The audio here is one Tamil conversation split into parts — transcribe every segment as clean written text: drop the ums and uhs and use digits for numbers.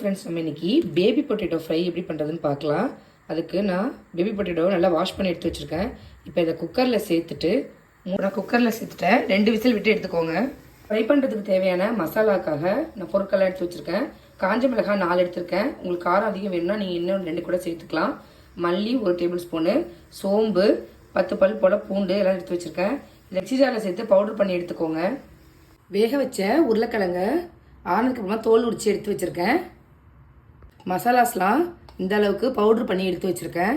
ஃப்ரெண்ட்ஸ், நம்ம இன்னைக்கு பேபி பொட்டேட்டோ ஃப்ரை எப்படி பண்ணுறதுன்னு பார்க்கலாம். அதுக்கு நான் பேபி பொட்டேட்டோவை நல்லா வாஷ் பண்ணி எடுத்து வச்சுருக்கேன். இப்போ இதை குக்கரில் சேர்த்துட்டு நான் குக்கரில் சேர்த்துட்டேன். 2 விசில் விட்டு எடுத்துக்கோங்க. ஃப்ரை பண்ணுறதுக்கு தேவையான மசாலாக்காக நான் பொருட்கள்லாம் எடுத்து வச்சுருக்கேன். காஞ்ச மிளகாய் 4 எடுத்திருக்கேன். உங்களுக்கு காரம் அதிகம் வேணும்னா நீங்கள் இன்னும் 2 கூட சேர்த்துக்கலாம். மல்லி 1 டேபிள் ஸ்பூனு, சோம்பு 10 பல் போல் பூண்டு எல்லாம் எடுத்து வச்சுருக்கேன். இதை மிக்ஸி ஜாரில் சேர்த்து பவுடர் பண்ணி எடுத்துக்கோங்க. வேக வச்ச உருளைக்கிழங்க ஆனதுக்கு அப்புறமா தோல் உரிச்சு எடுத்து வச்சுருக்கேன். மசாலாஸ்லாம் இந்த அளவுக்கு பவுட்ரு பண்ணி எடுத்து வச்சுருக்கேன்.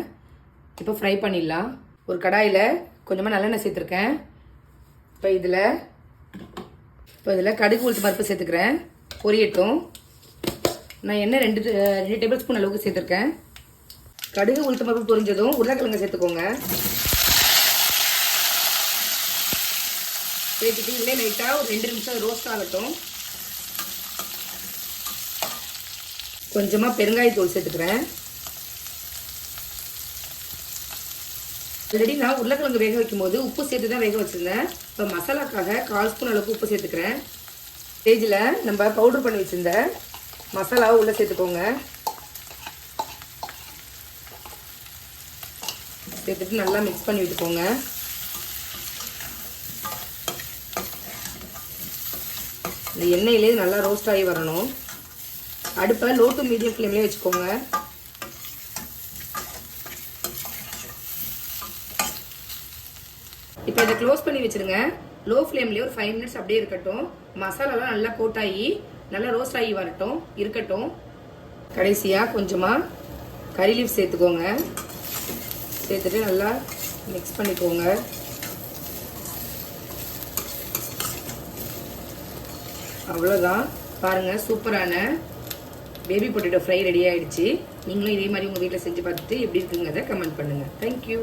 இப்போ ஃப்ரை பண்ணிடலாம். ஒரு கடாயில் கொஞ்சமாக நல்லெண்ணெய் சேர்த்துருக்கேன். இப்போ இதில் கடுகு உளுத்து பருப்பு சேர்த்துக்கிறேன். பொரியட்டும். நான் எண்ணெய் 2 டேபிள் ஸ்பூன் அளவுக்கு சேர்த்துருக்கேன். கடுகு உளுத்து பருப்பு பொரிஞ்சதும் உருளைக்கிழங்கு சேர்த்துக்கோங்க. சேர்த்துட்டு இதிலே லைட்டாக ஒரு 2 நிமிஷம் ரோஸ்ட் ஆகட்டும். கொஞ்சமாக பெருங்காயத்தூள் சேர்த்துக்கிறேன். ஆல்ரெடி நான் உருளைக்கிழங்கு வேக வைக்கும்போது உப்பு சேர்த்து தான் வேக வச்சுருந்தேன். இப்போ மசாலாக்காக 1/4 ஸ்பூன் அளவுக்கு உப்பு சேர்த்துக்கிறேன். ஸ்டேஜில் நம்ம பவுடர் பண்ணி வச்சுருந்த மசாலாவை உள்ளே சேர்த்துக்கோங்க. சேர்த்துட்டு நல்லா மிக்ஸ் பண்ணி விட்டுக்கோங்க. இந்த எண்ணெயிலே நல்லா ரோஸ்ட் ஆகி வரணும். அடுப்பை லோ டு மீடியம் ஃப்ளேம்லேயே வச்சுக்கோங்க. இப்போ இதை க்ளோஸ் பண்ணி வச்சுருங்க. லோ ஃப்ளேம்லேயே ஒரு 5 மினிட்ஸ் அப்படியே இருக்கட்டும். மசாலாலாம் நல்லா கோட் ஆகி நல்லா ரோஸ்ட் ஆகி இருக்கட்டும். கடைசியாக கொஞ்சமாக கறி லீஃப் சேர்த்துக்கோங்க. சேர்த்துட்டு நல்லா மிக்ஸ் பண்ணிக்கோங்க. அவ்வளோதான், பாருங்கள், சூப்பரான பேபி பொட்டேட்டோ ஃப்ரை ரெடி ஆகிடுச்சு. நீங்களும் இதே மாதிரி உங்கள் வீட்டில் செஞ்சு பார்த்துட்டு எப்படி இருக்குங்கிறத கமெண்ட் பண்ணுங்கள். தேங்க்யூ.